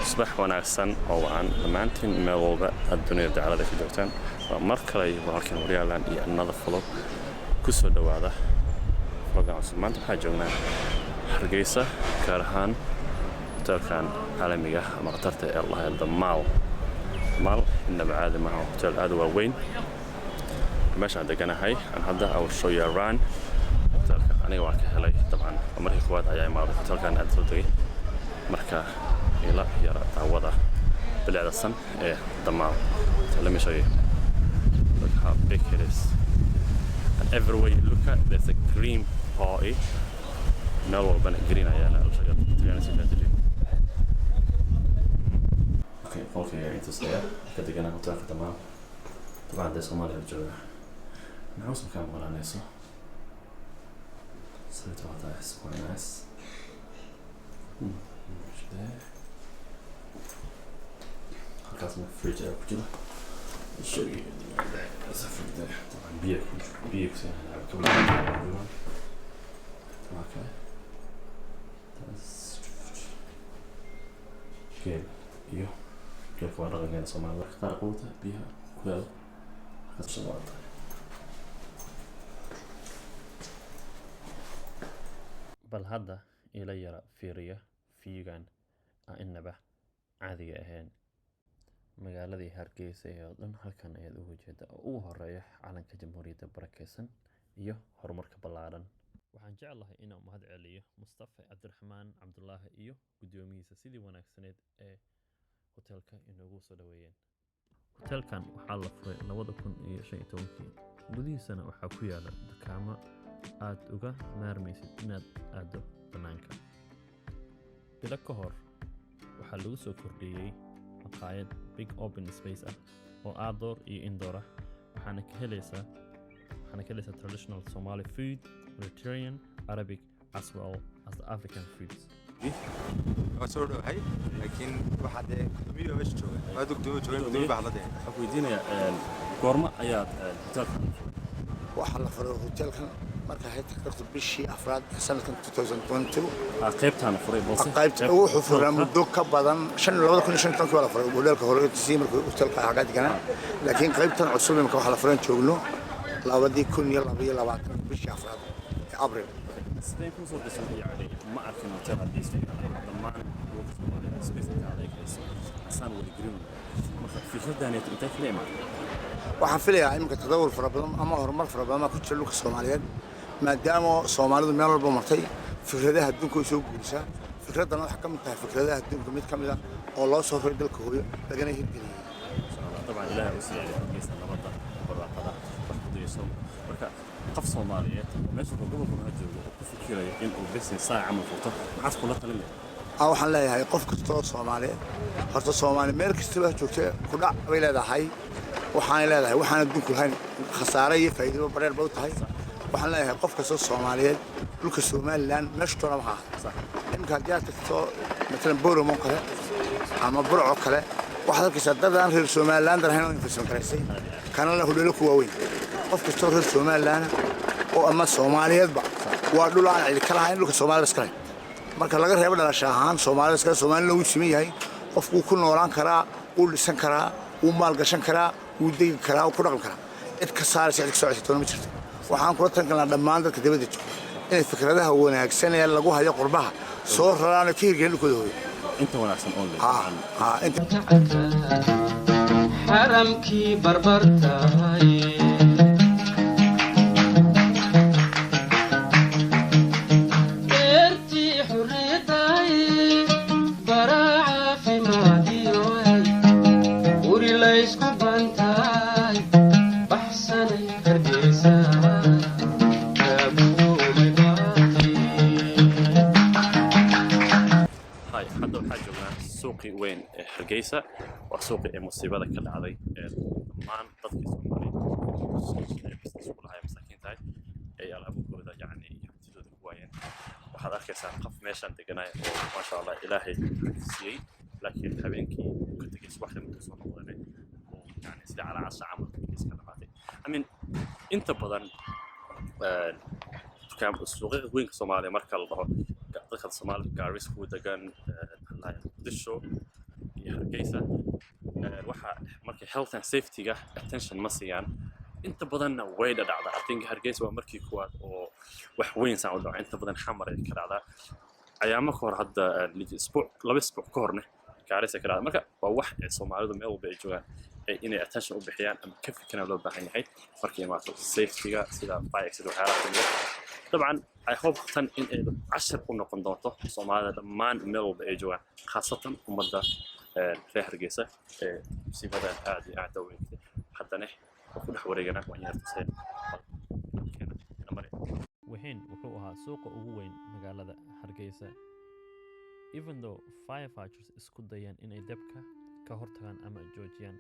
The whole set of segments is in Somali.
صباح وناسن أو عن مانتين ملوبة الدنيا دعالة في دوتان ومركلي وهالكن وريالان إيه النظف كسر دواده فلقى عصمان حاجونا حرقيسة كارهان تركان عالمية مقترت الله الضماو مال إنما عاد معه تل عدو وين مش عندنا هاي أنا هذا أو شوية ران تركان أنا واقع هلاي طبعا عمري خوات أيام ما تركان أدري مركا إلى يرى تعوضه بالعادة السن إيه ضماو let me show you look how big it is and everywhere you look at there's a green party ملو بنا green أيانا الشجرة تجينا سيداتي اوكي انت صغير كده جينا هوتيل تمام طبعا ده صومالي الجو نعوز مكان ولا نيسو سويت هذا is quite nice مش ده خلاص من فريج كده شو اسافر ده طبعا بيك يعني قبل اوكي كيف يو كيف ورا غنينا صومال اختار قوته بيها كذا خد صومال بل هذا إلى يرى فيريا فيجان إنبه عادي أهين magaaladii Hargeysa ee oo dhan halkan ayaad ugu jeedaa oo ugu horeeya calanka jamhuuriyadda barakeysan iyo horumarka ballaaran waxaan jeclahay inaan mahad celiyo Mustafa Cabdiraxmaan Cabdullaahi iyo gudoomiyihiisa sidii wanaagsaneed ee hotelka inoogu soo dhaweeyeen hotelkan waxaa la furay 2015 gudihiisana waxaa ku yaala dukaamo aad uga maarmaysid inaad aado banaanka bila ka hor waxaa lagu soo kordhiyay maqaayad big open space oo outdoor iyo indoor waxaana ka helaysaa traditional Somali food, Mediterranean, Arabic as well as the African foods. soo dhawahay laakiin waxa de miyo meesha jooga waa dugdoo jooga baxladeen waxaan weydiinayaa goorma ayaad hotelka waxa la furay hotelkan marka ay tagto bishii afraad sanadkan 2022 qaybtaan furay balse qaybta wuxuu furay muddo ka badan 2015 wala furay hotelka hore markii hotelka xaqad gana laakiin qaybtan cusub marka waxa la furay joogno 2022 bishii afraad abril sidee ku soo dhashay yani ma arkin hotel hadii dhammaan asaan wada green marka fikradani inta kaleema waxaan filayaa in tadawur fara badan ama horumar fara badan ku jiro dhulka Soomaaliyeed maadaama Soomaalidu meel walba martay fikradaha adduunka soo guurisa fikradan waxa ka mid tahay fikradaha adduunka mid ka mid ah oo loo soo roray dalka hooyo lagana hirgeliyay طبعا ilaahay u siiyay geeska nabadda barwaaqada waxdiiso marka qof Soomaaliyeed meesha gobolka ma joogo ku fikirayo in uu business saac amal furto maxaad kula talinay waxaan leeyahay qof kasta oo Soomaaliyeed horta Soomaali meel kasta oo joogto ku dhac way leedahay waxaan leedahay waxaan adduunku lahayn khasaare iyo faa'iido bareer baa u tahay waxaan leeyahay qof kasta oo Soomaaliyeed dhulka Soomaaliland meesha toona ma aha imka jaarta to مثلا بورمون kale ama burco kale waxa halkiisa dadaan reer Soomaaliland rahayn oo infection kareysay kana la hudheelo ku waaweyn qof kasta oo reer Soomaaliland oo ama Soomaaliyeedba waa dhul aan cid kala hayn dhulka Soomaaliyeed iska marka laga reebo dhalasho ahaan Soomaaliyeed iska Soomaaliland uu siman yahay qofku ku noolaan karaa uu dhisan karaa uu maal gashan karaa uu deegi karaa uu ku dhaqan karaa cid ka saaraysa cid ka socotay ma jirto waxaan kula tankalnaa dhammaan dadka dibadda jooga inay fikradaha wanaagsan ee lagu hayo qurbaha soo raraan ka hirgelin dhulkooda hooyo inta wanaagsan oo inta xaramkii barbartaay وين حرقيسة وسوق مصيبة كل عضي مان تطفي سومالي بس نقول هاي مساكين تاي أي ألعبوا كل ذا يعني يحتاجون كوين وهذا كيسان قف ماشان تجناي ما شاء الله إلهي سي لكن حبينكي كنت جالس واحدة من كسر نظري يعني سيد على عصا عمل كيس كلاماتي أمين أنت بدن marka suuqyada weynka Soomaaliya marka la dhaho dadka Soomaaliya gaaris ku degan Muqdisho iyo Hargeysa waxa markay health and safety-ga attention ma siiyaan inta badanna way dhacdaa I think Hargeysa waa markii kuwaad oo wax weyn saan u dhaco inta badan xamar ay ka dhacdaa ayaama ka hor hadda laba isbuuc ka horna gaaris ay ka dhacdaa marka waa wax ay Soomaalidu meel walba ay joogaan inay attention u bixiyaan ama ka fikiraan loo baahan yahay markii imaato safety-ga sida fire exit waxyaalaha kamid طبعا I hope tan in ay cashar u noqon doonto Soomaalida dhammaan meel walba ay joogaan khaasatan ummadda reer Hargeysa musiibada aad iyo aad u weyn haddana ku dhex wareegana waan yartasay Wahin wuxuu ahaa suuqa ugu weyn magaalada Hargeysa even though firefighters isku dayeen inay dabka ka hortagaan ama joojiyaan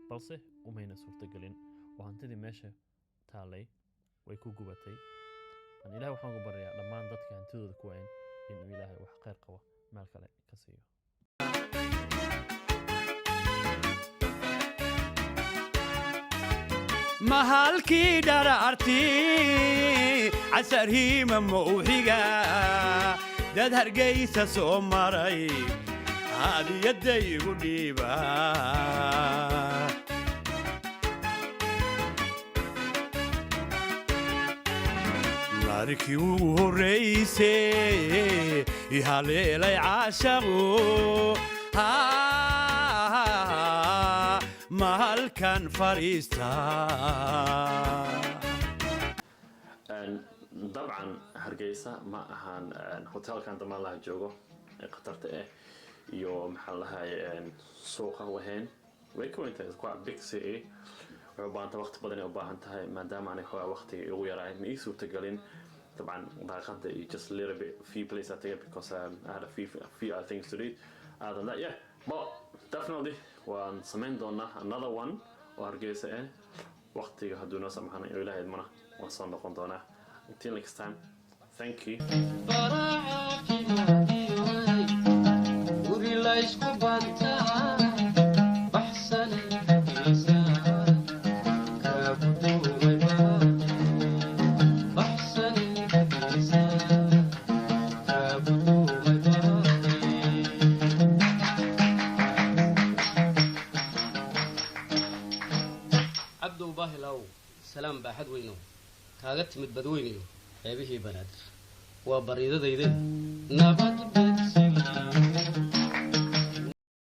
balse umayna suurtagelin oo hantidii meesha taalay way ku gubatay aan ilaahay waxaan ugu baryaa dhammaan dadka hantidooda ku waayeen inuu ilaahay wax khayr qabo meel kale ka siiyo mahalkii dhararti casarhiima mawxiga dad Hargeysa soo maray hadiyada igu dhiiba markii ugu horreysay ihaleelay caashaqo mahalkan fariista dabcan Hargeysa ma ahan hotelkan dhammaan la joogo qatarta iyo maxaa la lahaayay suuqa wahayn way ku inta quite big city oo baanta waqti badan ay u baahan tahay maadaama aan xogaa waqti ugu yaraay ma ii suurtagelin طبعا daaqada just a little bit few places I think because I had a few other things to do other than that yeah but definitely waan samayn doonaa another one oo Hargeysa waqtiga hadduu noo samaxnay oo ilaahay mana waan soo noqon doonaa until next time thank you سلام باحد وينو كاغت مد بدوينيو قيبهي بنادر وبريدديده نبات